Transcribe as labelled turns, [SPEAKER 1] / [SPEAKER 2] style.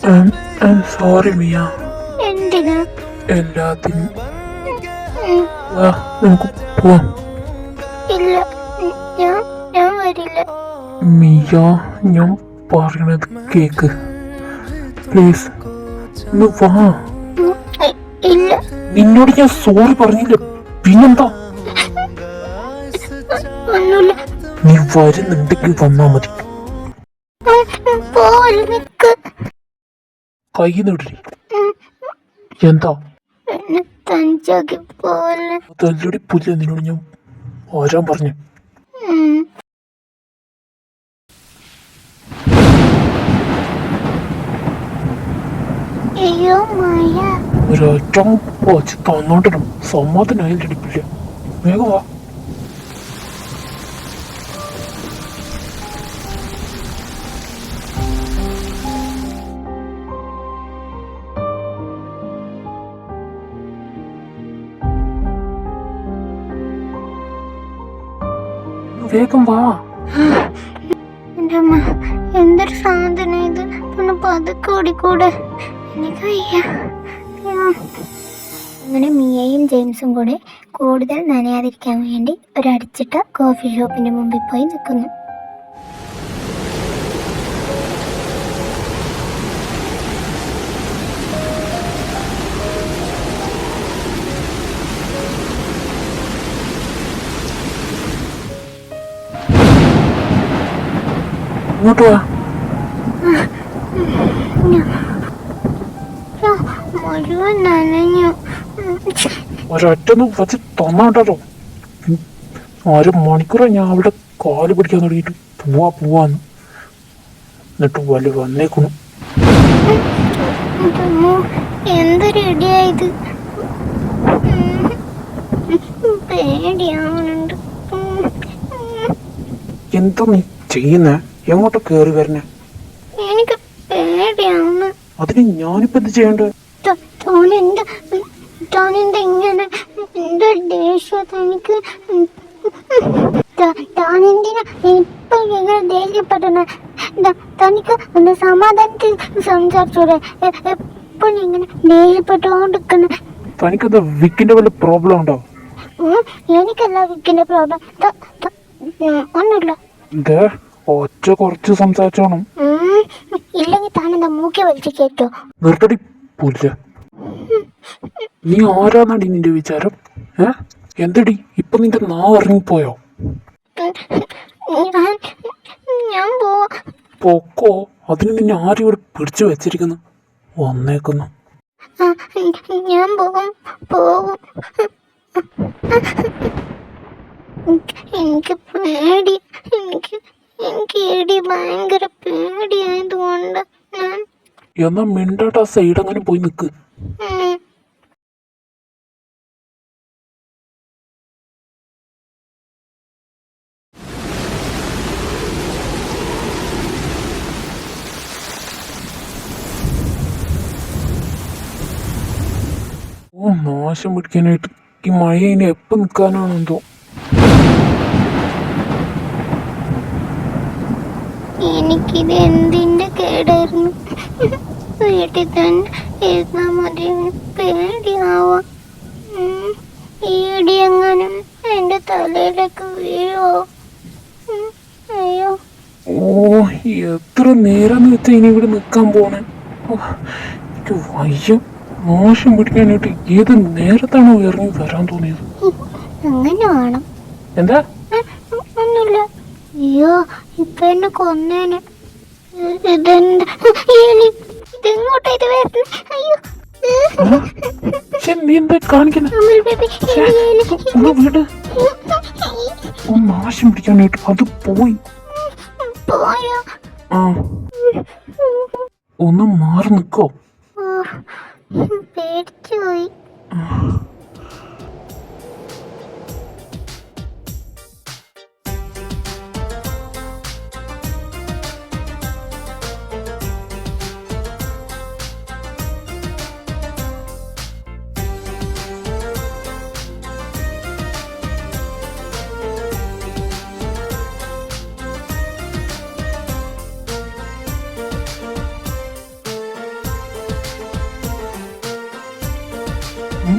[SPEAKER 1] Sorry Miya.
[SPEAKER 2] എന്തിനാ?
[SPEAKER 1] എല്ലാത്തിനും വാ നമുക്ക് പോവാം.
[SPEAKER 2] ഇല്ല, ഞാൻ വരില്ല.
[SPEAKER 1] മിയ, ഞാൻ പറയണത് കേക്ക് പ്ലീസ്. ഒന്ന് വാ.
[SPEAKER 2] ഇല്ല.
[SPEAKER 1] നിന്നോട് ഞാൻ സോറി പറഞ്ഞില്ല, പിന്നെന്താ?
[SPEAKER 2] ഒന്നുമില്ല.
[SPEAKER 1] നീ വരുന്നുണ്ടെങ്കിൽ വന്നാ മതി. കൈ നീട്ടി. എന്താ തല്ലടി പുല്ല? നിന്നോട് ഞാൻ വരാൻ പറഞ്ഞു. ഒരൊറ്റ വച്ച് തന്നോണ്ടല്ലോ സമ്മതനായില്ലടിപ്പില്ല. വേഗം വാ. വേഗം വാ.
[SPEAKER 2] എന്തൊരു സാധനം ഇത്? ഒന്ന് പതുക്കെ ഓടിക്കൂടെ? എനിക്ക് വയ്യ. അങ്ങനെ മിയയും ജെയിംസും കൂടെ കൂടുതൽ നനയാതിരിക്കാൻ വേണ്ടി ഒരടിച്ചിട്ട കോഫി ഷോപ്പിന്റെ മുമ്പിൽ പോയി നിൽക്കുന്നു.
[SPEAKER 1] ഇങ്ങോട്ട് വാ.
[SPEAKER 2] മുഴുവൻ നനഞ്ഞു.
[SPEAKER 1] ഒരൊറ്റൊന്ന് വച്ച് തന്നോണ്ടല്ലോ. ഒരു മണിക്കൂറാ ഞാൻ അവിടെ കാല് പിടിക്കാൻ തുടങ്ങിയിട്ട് പോവാന്ന്. എന്നിട്ട് വലിയ വന്നേക്കുന്നു.
[SPEAKER 2] എന്തൊരു ഇടിയായത്! പേടിയാവുന്നുണ്ട്.
[SPEAKER 1] എന്താ നീ ചെയ്യുന്നേ? എങ്ങോട്ട് കേറി വരണേ?
[SPEAKER 2] എനിക്ക് പേടിയാവുന്നു.
[SPEAKER 1] അതിന് ഞാനിപ്പോ എന്ത് ചെയ്യണ്ടേ?
[SPEAKER 2] ഇങ്ങനെ എന്തോ ദേഷ്യം തനിക്ക്. താനെന്തിനാ ഇപ്പൊ ഇങ്ങനെ ദേഷ്യപ്പെട്ടണ? തനിക്ക് ഒന്ന് സമാധാനത്തിൽ സംസാരിച്ചൂടെ? എപ്പോഴും ഇങ്ങനെ ദേഷ്യപ്പെട്ടോണ്ടിരിക്കണ.
[SPEAKER 1] തനിക്കെന്താ വിക്കിന്റെ വല്ല പ്രോബ്ലം ഉണ്ടോ?
[SPEAKER 2] എനിക്കല്ല വിക്കിന്റെ പ്രോബ്ലം. ഒന്നുമില്ല.
[SPEAKER 1] ഒച്ച കുറച്ച് സംസാരിച്ചോണം.
[SPEAKER 2] ഇല്ലെങ്കിൽ താനെന്താ മൂക്കി വലിച്ചു കേട്ടോ?
[SPEAKER 1] നിർത്തടി പുല്ല. നീ ആരാന്നടി നിന്റെ വിചാരം? എന്തടി ഇപ്പൊ നിന്റെ നാവ് ഇറങ്ങിപ്പോയോ?
[SPEAKER 2] ഞാൻ
[SPEAKER 1] പൊക്കോ. അതിന് നിന്നെ ആരും ഇവിടെ പിടിച്ചു വെച്ചിരിക്കുന്നു? വന്നേക്കുന്നു.
[SPEAKER 2] ഞാൻ പോവും. എനിക്ക് പേടി. എനിക്ക് ഇടി ഭയങ്കര പേടിയായതുകൊണ്ട്
[SPEAKER 1] എന്നാ മിണ്ടാട്ട് ആ സൈഡ് അങ്ങനെ പോയി നിക്ക്. ഓ, നാശം പിടിക്കാനായിട്ട് ഈ മഴ ഇനി എപ്പോ നിൽക്കാനാണെന്തോ.
[SPEAKER 2] എനിക്കിത് എന്തിന്റെ കേടായിരുന്നു? വീട്ടിൽ തന്നെ ഇരുന്നാ മതി. പേടിയാവാ. ഈടിയെങ്ങാനും എന്റെ തലയിലേക്ക് വീഴോ? അയ്യോ.
[SPEAKER 1] ഓ, എത്ര നേരാന്ന് വെച്ചാ ഇനി ഇവിടെ നിൽക്കാൻ പോണേ? വയ്യ. നാശം പിടിക്കാനായിട്ട് ഏത് നേരത്താണോ ഇറങ്ങി വരാൻ തോന്നിയത്?
[SPEAKER 2] അങ്ങനെ വേണം.
[SPEAKER 1] എന്താ?
[SPEAKER 2] ഒന്നുമില്ല. അയ്യോ, ഇപ്പൊ എന്നെ കൊന്നേനെ. ഇതെങ്ങോട്ടാ ഇത് വരുന്നത്? അയ്യോ,
[SPEAKER 1] നീ എന്താ കാണിക്കുന്നത്? വീട് നാശം പിടിക്കാനായിട്ട് അത് പോയി. ഒന്ന് മാറി നിക്കോ?
[SPEAKER 2] പേടിച്ചു പോയി.
[SPEAKER 1] ഉം.